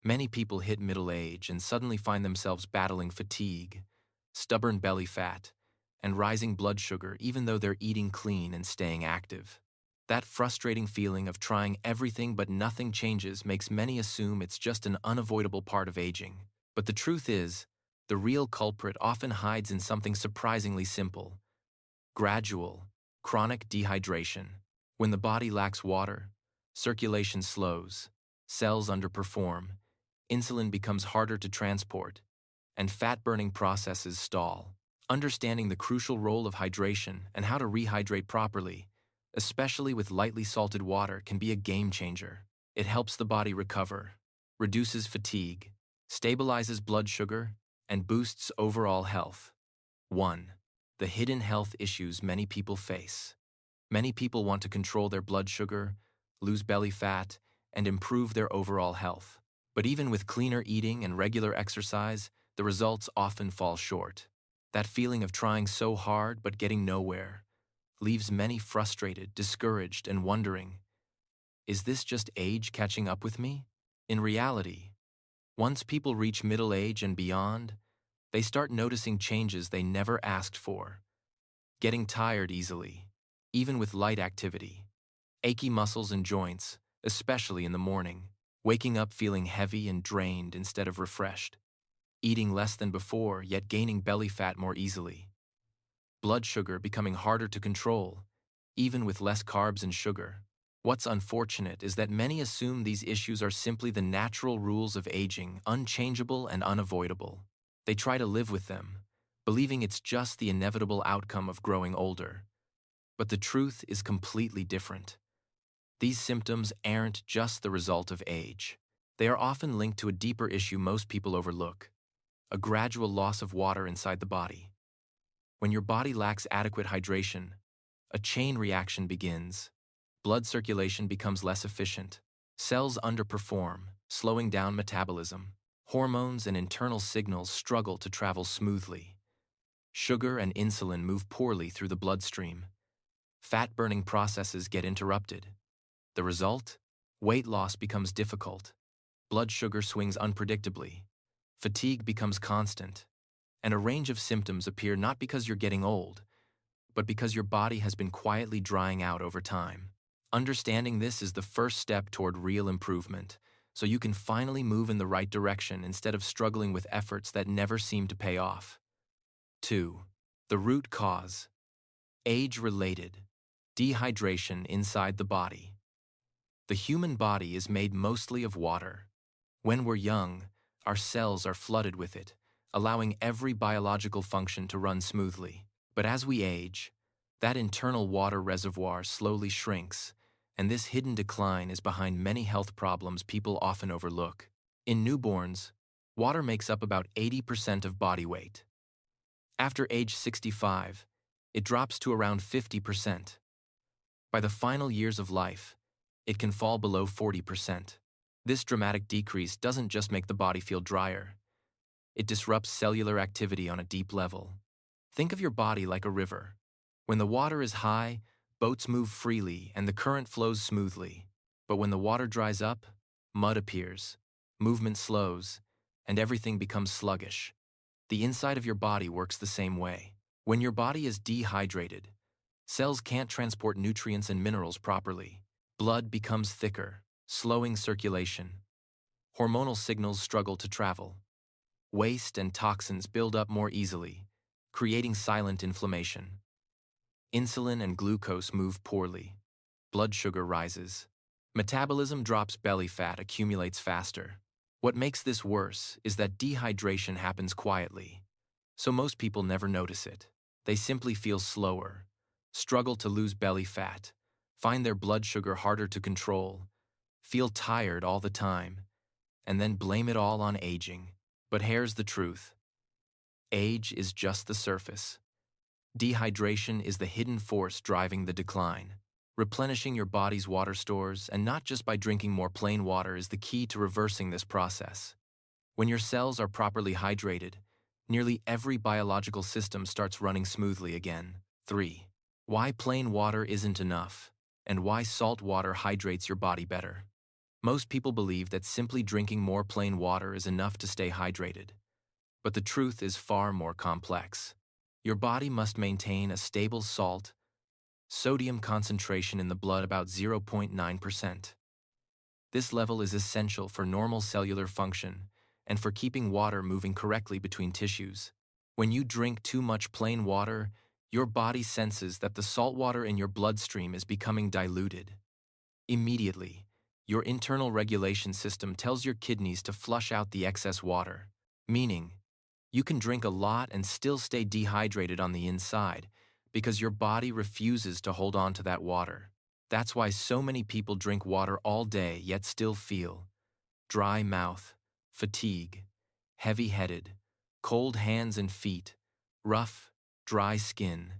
Many people hit middle age and suddenly find themselves battling fatigue, stubborn belly fat, and rising blood sugar even though they're eating clean and staying active. That frustrating feeling of trying everything but nothing changes makes many assume it's just an unavoidable part of aging. But the truth is, the real culprit often hides in something surprisingly simple: gradual, chronic dehydration. When the body lacks water, circulation slows, cells underperform, insulin becomes harder to transport, and fat-burning processes stall. Understanding the crucial role of hydration and how to rehydrate properly, especially with lightly salted water, can be a game changer. It helps the body recover, reduces fatigue, stabilizes blood sugar, and boosts overall health. 1. The hidden health issues many people face. Many people want to control their blood sugar, lose belly fat, and improve their overall health. But even with cleaner eating and regular exercise, the results often fall short. That feeling of trying so hard but getting nowhere leaves many frustrated, discouraged, and wondering, is this just age catching up with me? In reality, once people reach middle age and beyond, they start noticing changes they never asked for. Getting tired easily, even with light activity. Achy muscles and joints, especially in the morning. Waking up feeling heavy and drained instead of refreshed. Eating less than before, yet gaining belly fat more easily. Blood sugar becoming harder to control, even with less carbs and sugar. What's unfortunate is that many assume these issues are simply the natural rules of aging, unchangeable and unavoidable. They try to live with them, believing it's just the inevitable outcome of growing older. But the truth is completely different. These symptoms aren't just the result of age. They are often linked to a deeper issue most people overlook: a gradual loss of water inside the body. When your body lacks adequate hydration, a chain reaction begins. Blood circulation becomes less efficient. Cells underperform, slowing down metabolism. Hormones and internal signals struggle to travel smoothly. Sugar and insulin move poorly through the bloodstream. Fat-burning processes get interrupted. The result? Weight loss becomes difficult. Blood sugar swings unpredictably. Fatigue becomes constant. And a range of symptoms appear not because you're getting old, but because your body has been quietly drying out over time. Understanding this is the first step toward real improvement, so you can finally move in the right direction instead of struggling with efforts that never seem to pay off. 2. The root cause: age-related dehydration inside the body. The human body is made mostly of water. When we're young, our cells are flooded with it, allowing every biological function to run smoothly. But as we age, that internal water reservoir slowly shrinks, and this hidden decline is behind many health problems people often overlook. In newborns, water makes up about 80% of body weight. After age 65, it drops to around 50%. By the final years of life, it can fall below 40%. This dramatic decrease doesn't just make the body feel drier. It disrupts cellular activity on a deep level. Think of your body like a river. When the water is high, boats move freely and the current flows smoothly. But when the water dries up, mud appears, movement slows, and everything becomes sluggish. The inside of your body works the same way. When your body is dehydrated, cells can't transport nutrients and minerals properly. Blood becomes thicker, slowing circulation. Hormonal signals struggle to travel. Waste and toxins build up more easily, creating silent inflammation. Insulin and glucose move poorly. Blood sugar rises. Metabolism drops, belly fat accumulates faster. What makes this worse is that dehydration happens quietly, so most people never notice it. They simply feel slower, struggle to lose belly fat, find their blood sugar harder to control, feel tired all the time, and then blame it all on aging. But here's the truth: age is just the surface. Dehydration is the hidden force driving the decline. Replenishing your body's water stores, and not just by drinking more plain water, is the key to reversing this process. When your cells are properly hydrated, nearly every biological system starts running smoothly again. 3. Why plain water isn't enough, and why salt water hydrates your body better. Most people believe that simply drinking more plain water is enough to stay hydrated. But the truth is far more complex. Your body must maintain a stable sodium concentration in the blood about 0.9%. This level is essential for normal cellular function and for keeping water moving correctly between tissues. When you drink too much plain water, your body senses that the salt water in your bloodstream is becoming diluted. Immediately, your internal regulation system tells your kidneys to flush out the excess water, meaning you can drink a lot and still stay dehydrated on the inside because your body refuses to hold on to that water. That's why so many people drink water all day yet still feel dry mouth, fatigue, heavy-headed, cold hands and feet, rough, dry skin,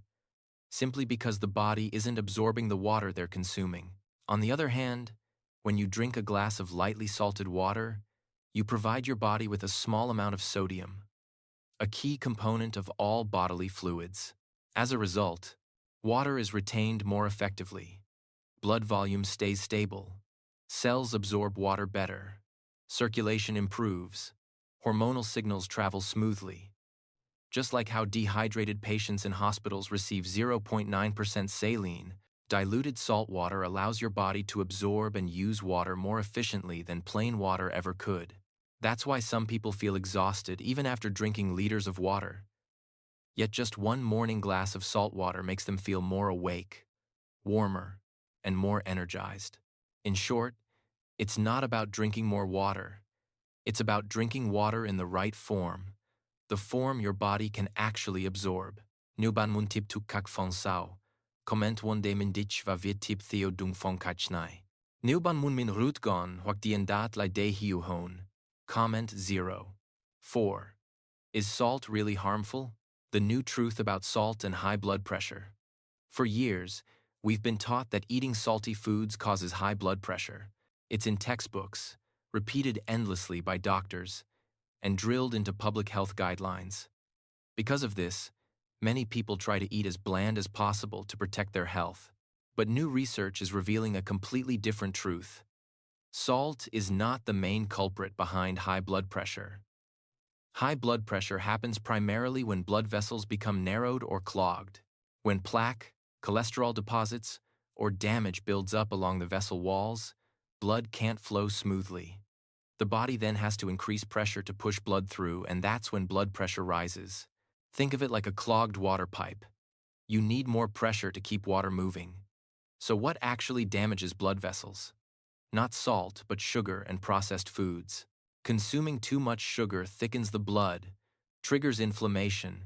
simply because the body isn't absorbing the water they're consuming. On the other hand, when you drink a glass of lightly salted water, you provide your body with a small amount of sodium, a key component of all bodily fluids. As a result, water is retained more effectively, blood volume stays stable, cells absorb water better, circulation improves, hormonal signals travel smoothly. Just like how dehydrated patients in hospitals receive 0.9% saline, diluted salt water allows your body to absorb and use water more efficiently than plain water ever could. That's why some people feel exhausted even after drinking liters of water. Yet just one morning glass of salt water makes them feel more awake, warmer, and more energized. In short, it's not about drinking more water. It's about drinking water in the right form, the form your body can actually absorb. Nuban mun tip tu kak fong sao, comment one day min dich va vit tip theo dung fong kachnai. Nuban mun min rutgon wak dien dat lai de hiu hon. Comment 0. 4. Is salt really harmful? The new truth about salt and high blood pressure. For years, we've been taught that eating salty foods causes high blood pressure. It's in textbooks, repeated endlessly by doctors, and drilled into public health guidelines. Because of this, many people try to eat as bland as possible to protect their health. But new research is revealing a completely different truth. Salt is not the main culprit behind high blood pressure. High blood pressure happens primarily when blood vessels become narrowed or clogged, when plaque, cholesterol deposits, or damage builds up along the vessel walls. Blood can't flow smoothly. The body then has to increase pressure to push blood through, and that's when blood pressure rises. Think of it like a clogged water pipe. You need more pressure to keep water moving. So what actually damages blood vessels? Not salt, but sugar and processed foods. Consuming too much sugar thickens the blood, triggers inflammation,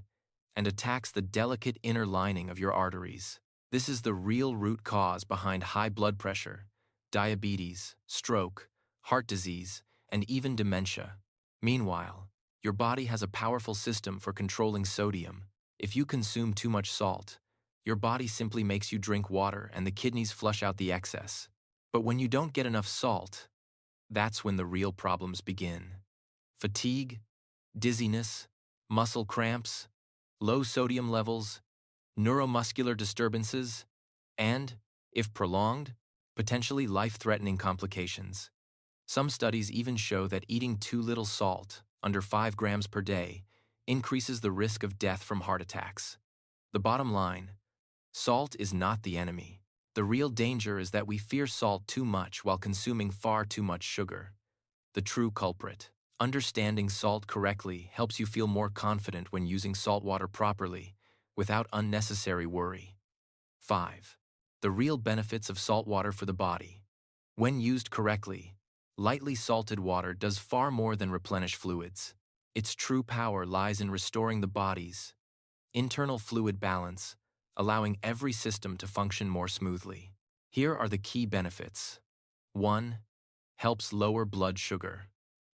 and attacks the delicate inner lining of your arteries. This is the real root cause behind high blood pressure, diabetes, stroke, heart disease, and even dementia. Meanwhile, your body has a powerful system for controlling sodium. If you consume too much salt, your body simply makes you drink water and the kidneys flush out the excess. But when you don't get enough salt, that's when the real problems begin. Fatigue, dizziness, muscle cramps, low sodium levels, neuromuscular disturbances, and, if prolonged, potentially life-threatening complications. Some studies even show that eating too little salt, under 5 grams per day, increases the risk of death from heart attacks. The bottom line, salt is not the enemy. The real danger is that we fear salt too much while consuming far too much sugar. The true culprit. Understanding salt correctly helps you feel more confident when using salt water properly, without unnecessary worry. 5. The real benefits of salt water for the body. When used correctly, lightly salted water does far more than replenish fluids. Its true power lies in restoring the body's internal fluid balance, allowing every system to function more smoothly. Here are the key benefits. 1. Helps lower blood sugar.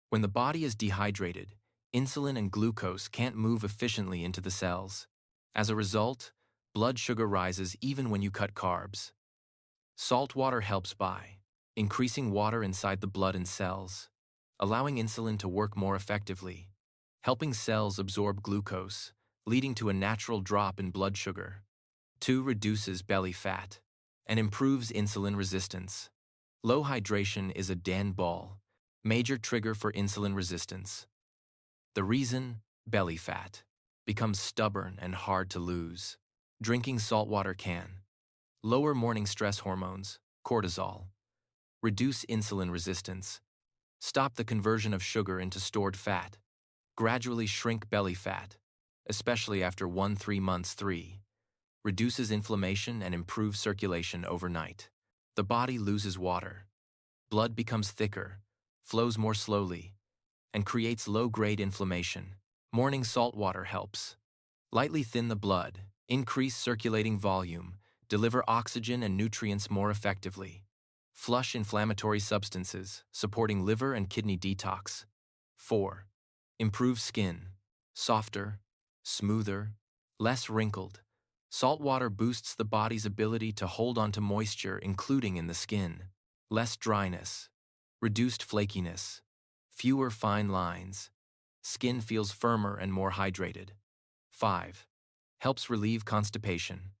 When the body is dehydrated, insulin and glucose can't move efficiently into the cells. As a result, blood sugar rises even when you cut carbs. Salt water helps by increasing water inside the blood and cells, allowing insulin to work more effectively, helping cells absorb glucose, leading to a natural drop in blood sugar. 2. Reduces belly fat and improves insulin resistance. Low hydration is a Dan ball, major trigger for insulin resistance. The reason? Belly fat. Becomes stubborn and hard to lose. Drinking salt water can lower morning stress hormones, cortisol, reduce insulin resistance, stop the conversion of sugar into stored fat, gradually shrink belly fat, especially after 1-3 months. 3. Reduces inflammation and improves circulation overnight. The body loses water. Blood becomes thicker, flows more slowly, and creates low-grade inflammation. Morning salt water helps. Lightly thin the blood, increase circulating volume, deliver oxygen and nutrients more effectively. Flush inflammatory substances, supporting liver and kidney detox. 4. Improve skin. Softer, smoother, less wrinkled. Salt water boosts the body's ability to hold onto moisture, including in the skin. Less dryness, reduced flakiness, fewer fine lines. Skin feels firmer and more hydrated. 5. Helps relieve constipation.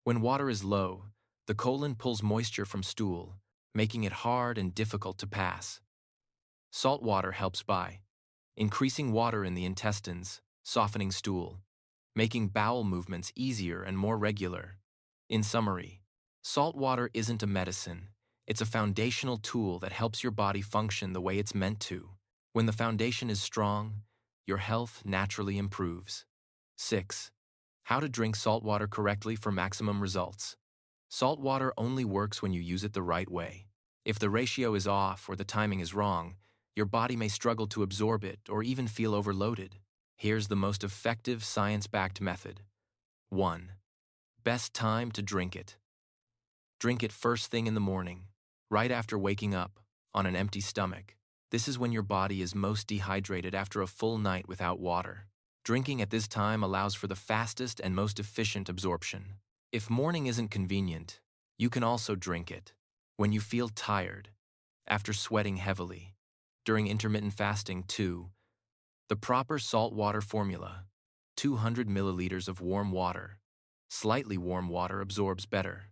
When water is low, the colon pulls moisture from stool, making it hard and difficult to pass. Salt water helps by increasing water in the intestines, softening stool, making bowel movements easier and more regular. In summary, salt water isn't a medicine. It's a foundational tool that helps your body function the way it's meant to. When the foundation is strong, your health naturally improves. 6. How to drink salt water correctly for maximum results. Salt water only works when you use it the right way. If the ratio is off or the timing is wrong, your body may struggle to absorb it or even feel overloaded. Here's the most effective science-backed method. 1. Best time to drink it. Drink it first thing in the morning, right after waking up, on an empty stomach. This is when your body is most dehydrated after a full night without water. Drinking at this time allows for the fastest and most efficient absorption. If morning isn't convenient, you can also drink it when you feel tired, after sweating heavily, during intermittent fasting. 2. The proper salt water formula. 200 milliliters of warm water. Slightly warm water absorbs better.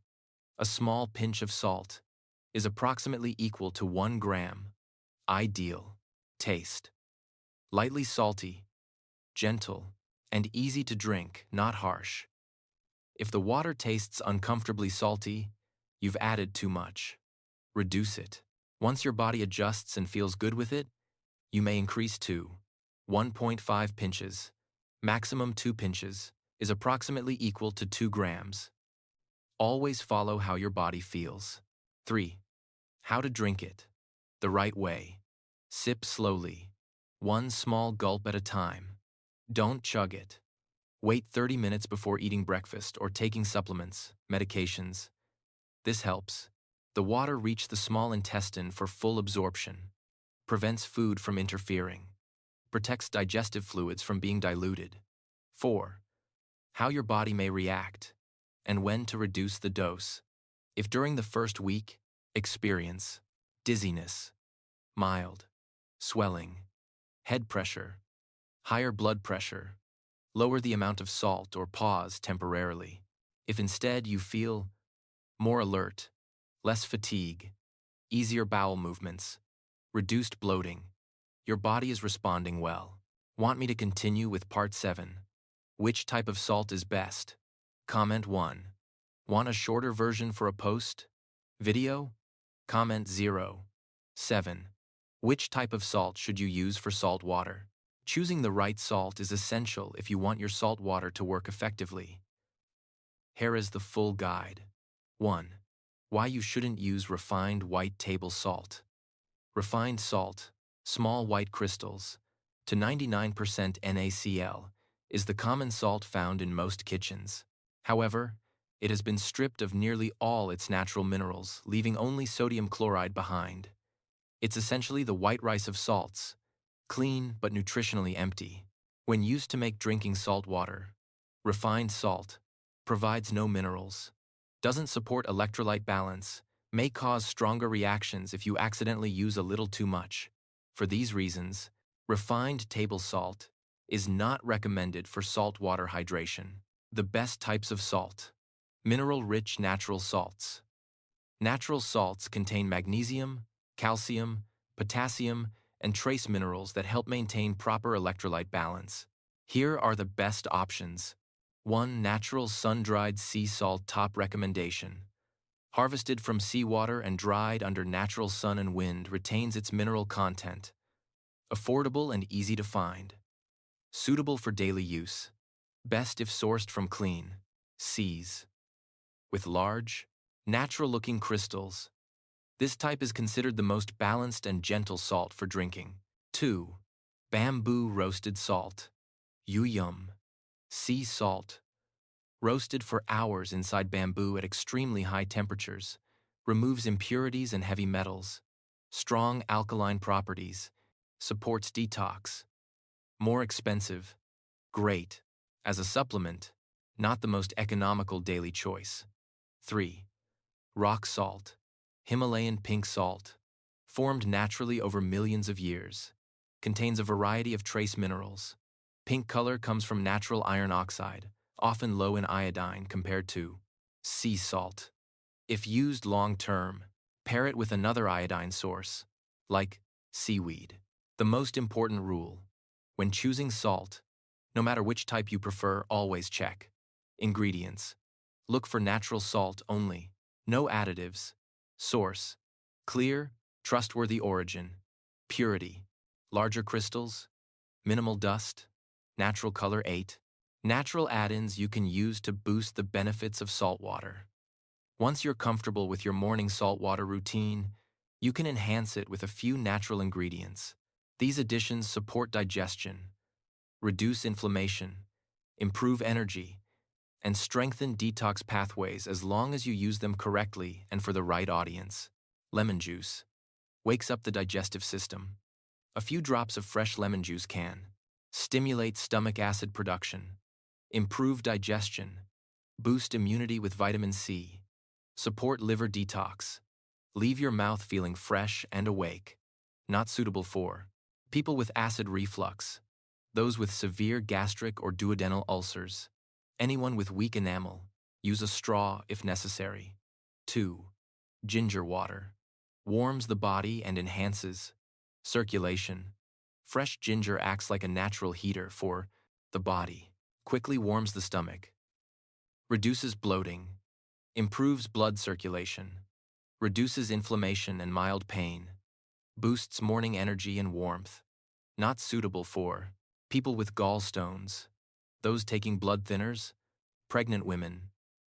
A small pinch of salt is approximately equal to 1 gram. Ideal. Taste. Lightly salty, gentle, and easy to drink, not harsh. If the water tastes uncomfortably salty, you've added too much. Reduce it. Once your body adjusts and feels good with it, you may increase to 1.5 pinches. Maximum 2 pinches is approximately equal to 2 grams. Always follow how your body feels. 3. How to drink it. The right way. Sip slowly. 1 small gulp at a time. Don't chug it. Wait 30 minutes before eating breakfast or taking supplements, medications. This helps the water reach the small intestine for full absorption, prevents food from interfering, protects digestive fluids from being diluted. 4. How your body may react, and when to reduce the dose. If during the first week, experience dizziness, mild swelling, head pressure, higher blood pressure, lower the amount of salt or pause temporarily. If instead you feel more alert, less fatigue, easier bowel movements, reduced bloating, your body is responding well. Want me to continue with part 7? Which type of salt is best? Comment 1. Want a shorter version for a post? Video? Comment 0. 7. Which type of salt should you use for salt water? Choosing the right salt is essential if you want your salt water to work effectively. Here is the full guide. 1. Why you shouldn't use refined white table salt. Refined salt, small white crystals, to 99% NaCl, is the common salt found in most kitchens. However, it has been stripped of nearly all its natural minerals, leaving only sodium chloride behind. It's essentially the white rice of salts, clean but nutritionally empty. When used to make drinking salt water, refined salt provides no minerals, doesn't support electrolyte balance, may cause stronger reactions if you accidentally use a little too much. For these reasons, refined table salt is not recommended for saltwater hydration. The best types of salt. Mineral-rich natural salts. Natural salts contain magnesium, calcium, potassium, and trace minerals that help maintain proper electrolyte balance. Here are the best options. 1. Natural sun-dried sea salt top recommendation. Harvested from seawater and dried under natural sun and wind, retains its mineral content. Affordable and easy to find. Suitable for daily use. Best if sourced from clean seas. With large, natural-looking crystals. This type is considered the most balanced and gentle salt for drinking. 2. Bamboo roasted salt. Yum. Sea salt. Roasted for hours inside bamboo at extremely high temperatures. Removes impurities and heavy metals. Strong alkaline properties. Supports detox. More expensive. Great. As a supplement, not the most economical daily choice. 3. Rock salt. Himalayan pink salt. Formed naturally over millions of years. Contains a variety of trace minerals. Pink color comes from natural iron oxide, often low in iodine compared to sea salt. If used long-term, pair it with another iodine source, like seaweed. The most important rule: when choosing salt, no matter which type you prefer, always check ingredients. Look for natural salt only, no additives. Source: clear, trustworthy origin. Purity: larger crystals, minimal dust. Natural color 8. Natural add-ins you can use to boost the benefits of salt water. Once you're comfortable with your morning saltwater routine, you can enhance it with a few natural ingredients. These additions support digestion, reduce inflammation, improve energy, and strengthen detox pathways as long as you use them correctly and for the right audience. Lemon juice wakes up the digestive system. A few drops of fresh lemon juice can stimulate stomach acid production, improve digestion, boost immunity with vitamin C, support liver detox, leave your mouth feeling fresh and awake. Not suitable for people with acid reflux, those with severe gastric or duodenal ulcers, anyone with weak enamel. Use a straw if necessary. 2. Ginger water. Warms the body and enhances circulation. Fresh ginger acts like a natural heater for the body. Quickly warms the stomach. Reduces bloating. Improves blood circulation. Reduces inflammation and mild pain. Boosts morning energy and warmth. Not suitable for people with gallstones, those taking blood thinners, pregnant women.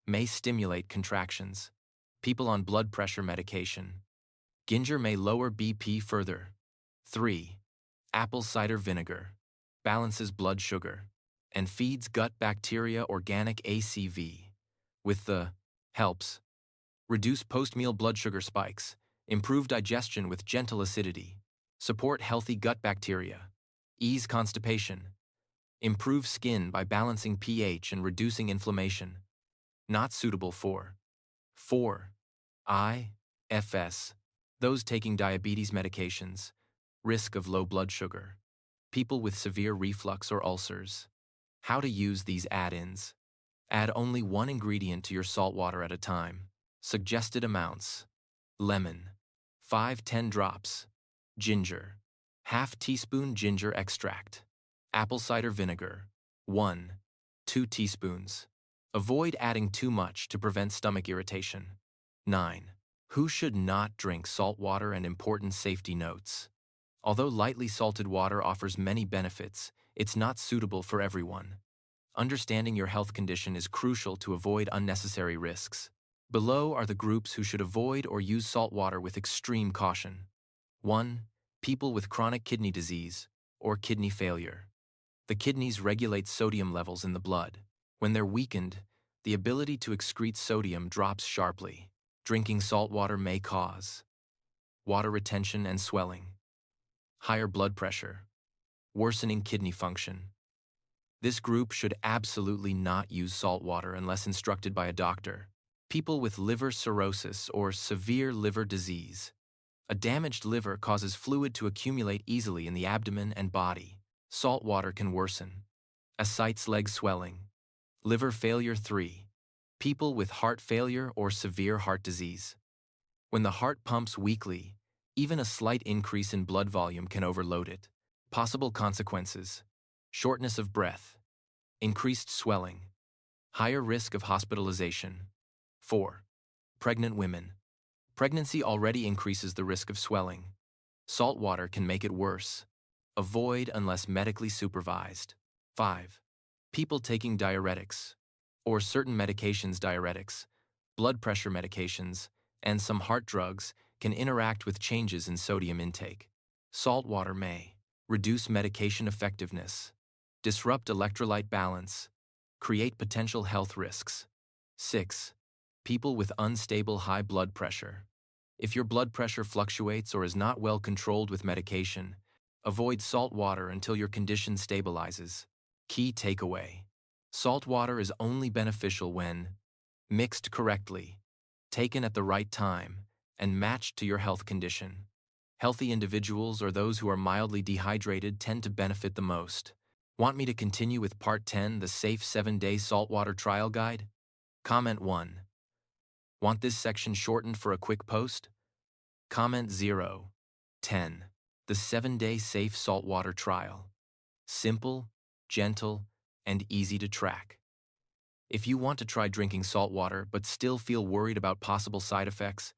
May stimulate contractions. People on blood pressure medication. Ginger may lower BP further. 3. Apple cider vinegar. Balances blood sugar and feeds gut bacteria organic ACV. With the helps reduce post-meal blood sugar spikes, improve digestion with gentle acidity, support healthy gut bacteria, ease constipation, improve skin by balancing pH and reducing inflammation. Not suitable for 4. IFS. Those taking diabetes medications. Risk of low blood sugar. People with severe reflux or ulcers. How to use these add-ins. Add only one ingredient to your salt water at a time. Suggested amounts: lemon, 5-10 drops; ginger, ½ teaspoon ginger extract; apple cider vinegar, 1-2 teaspoons. Avoid adding too much to prevent stomach irritation. 9. Who should not drink salt water and important safety notes. Although lightly salted water offers many benefits, it's not suitable for everyone. Understanding your health condition is crucial to avoid unnecessary risks. Below are the groups who should avoid or use salt water with extreme caution. 1. People with chronic kidney disease or kidney failure. The kidneys regulate sodium levels in the blood. When they're weakened, the ability to excrete sodium drops sharply. Drinking salt water may cause water retention and swelling, higher blood pressure, worsening kidney function. This group should absolutely not use salt water unless instructed by a doctor. People with liver cirrhosis or severe liver disease. A damaged liver causes fluid to accumulate easily in the abdomen and body. Salt water can worsen ascites leg swelling. Liver failure. 3. People with heart failure or severe heart disease. When the heart pumps weakly, even a slight increase in blood volume can overload it. Possible consequences: shortness of breath, increased swelling, higher risk of hospitalization. 4. Pregnant women. Pregnancy already increases the risk of swelling. Salt water can make it worse. Avoid unless medically supervised. 5. People taking diuretics, or certain medications. Diuretics, blood pressure medications, and some heart drugs can interact with changes in sodium intake. Salt water may reduce medication effectiveness, disrupt electrolyte balance, create potential health risks. 6. People with unstable high blood pressure. If your blood pressure fluctuates or is not well controlled with medication, avoid salt water until your condition stabilizes. Key takeaway: salt water is only beneficial when mixed correctly, taken at the right time, and matched to your health condition. Healthy individuals or those who are mildly dehydrated tend to benefit the most. Want me to continue with Part 10, the Safe 7-Day Saltwater Trial Guide? Comment 1. Want this section shortened for a quick post? Comment 0. 10. The 7-Day Safe Saltwater Trial. Simple, gentle, and easy to track. If you want to try drinking salt water but still feel worried about possible side effects,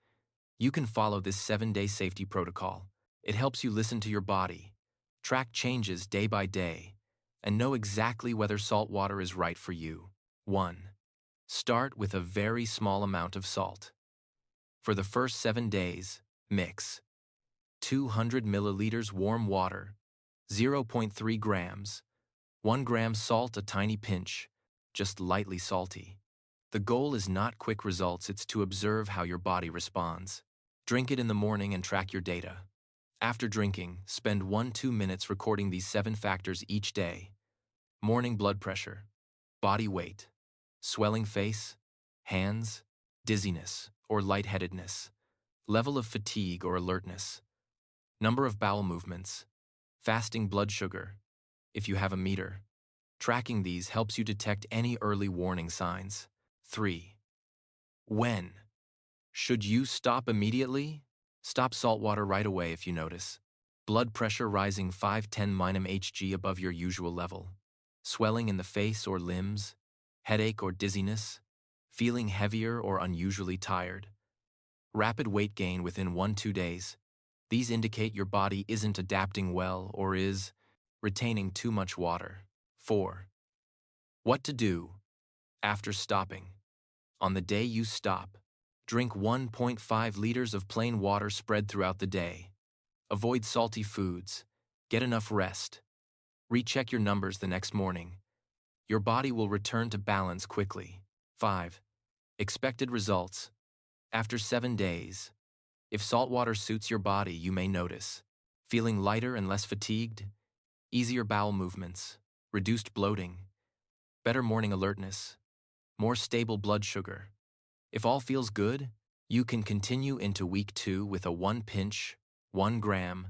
you can follow this 7-day safety protocol. It helps you listen to your body, track changes day by day, and know exactly whether salt water is right for you. 1. Start with a very small amount of salt. For the first 7 days, mix 200 milliliters warm water, 0.3 grams, 1 gram salt, a tiny pinch, just lightly salty. The goal is not quick results, it's to observe how your body responds. Drink it in the morning and track your data. After drinking, spend 1-2 minutes recording these 7 factors each day. Morning blood pressure, body weight, swelling face, hands, dizziness or lightheadedness, level of fatigue or alertness, number of bowel movements, fasting blood sugar, if you have a meter. Tracking these helps you detect any early warning signs. 3. When? Should you stop immediately? Stop salt water right away if you notice blood pressure rising 5-10 mmHg above your usual level, swelling in the face or limbs, headache or dizziness, feeling heavier or unusually tired, rapid weight gain within 1-2 days. These indicate your body isn't adapting well or is retaining too much water. 4. What to do after stopping. On the day you stop, drink 1.5 liters of plain water spread throughout the day. Avoid salty foods. Get enough rest. Recheck your numbers the next morning. Your body will return to balance quickly. 5. Expected results. After 7 days, if salt water suits your body, you may notice feeling lighter and less fatigued, easier bowel movements, reduced bloating, better morning alertness, more stable blood sugar. If all feels good, you can continue into week 2 with a 1 pinch, 1 gram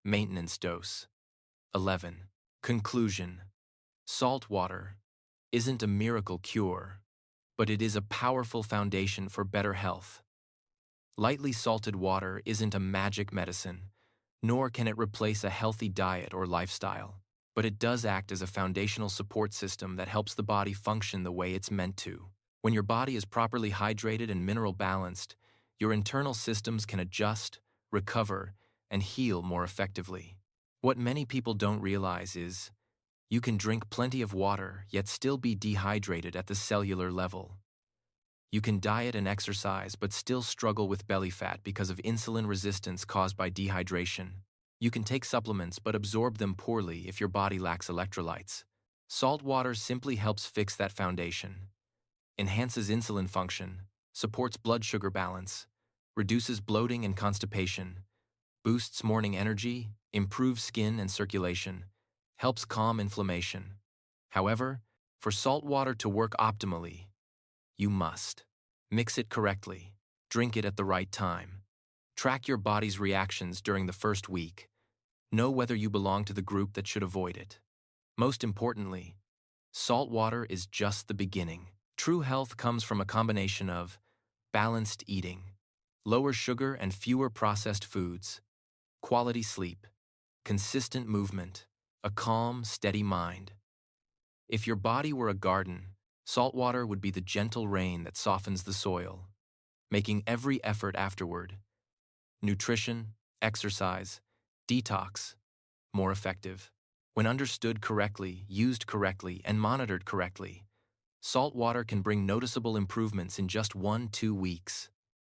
maintenance dose. 11. Conclusion. Salt water isn't a miracle cure, but it is a powerful foundation for better health. Lightly salted water isn't a magic medicine, nor can it replace a healthy diet or lifestyle, but it does act as a foundational support system that helps the body function the way it's meant to. When your body is properly hydrated and mineral balanced, your internal systems can adjust, recover, and heal more effectively. What many people don't realize is you can drink plenty of water yet still be dehydrated at the cellular level. You can diet and exercise but still struggle with belly fat because of insulin resistance caused by dehydration. You can take supplements but absorb them poorly if your body lacks electrolytes. Salt water simply helps fix that foundation, enhances insulin function, supports blood sugar balance, reduces bloating and constipation, boosts morning energy, improves skin and circulation, helps calm inflammation. However, for salt water to work optimally, you must mix it correctly, drink it at the right time, track your body's reactions during the first week, know whether you belong to the group that should avoid it. Most importantly, salt water is just the beginning. True health comes from a combination of balanced eating, lower sugar and fewer processed foods, quality sleep, consistent movement, a calm, steady mind. If your body were a garden, saltwater would be the gentle rain that softens the soil, making every effort afterward, nutrition, exercise, detox, more effective. When understood correctly, used correctly, and monitored correctly, salt water can bring noticeable improvements in just 1-2 weeks.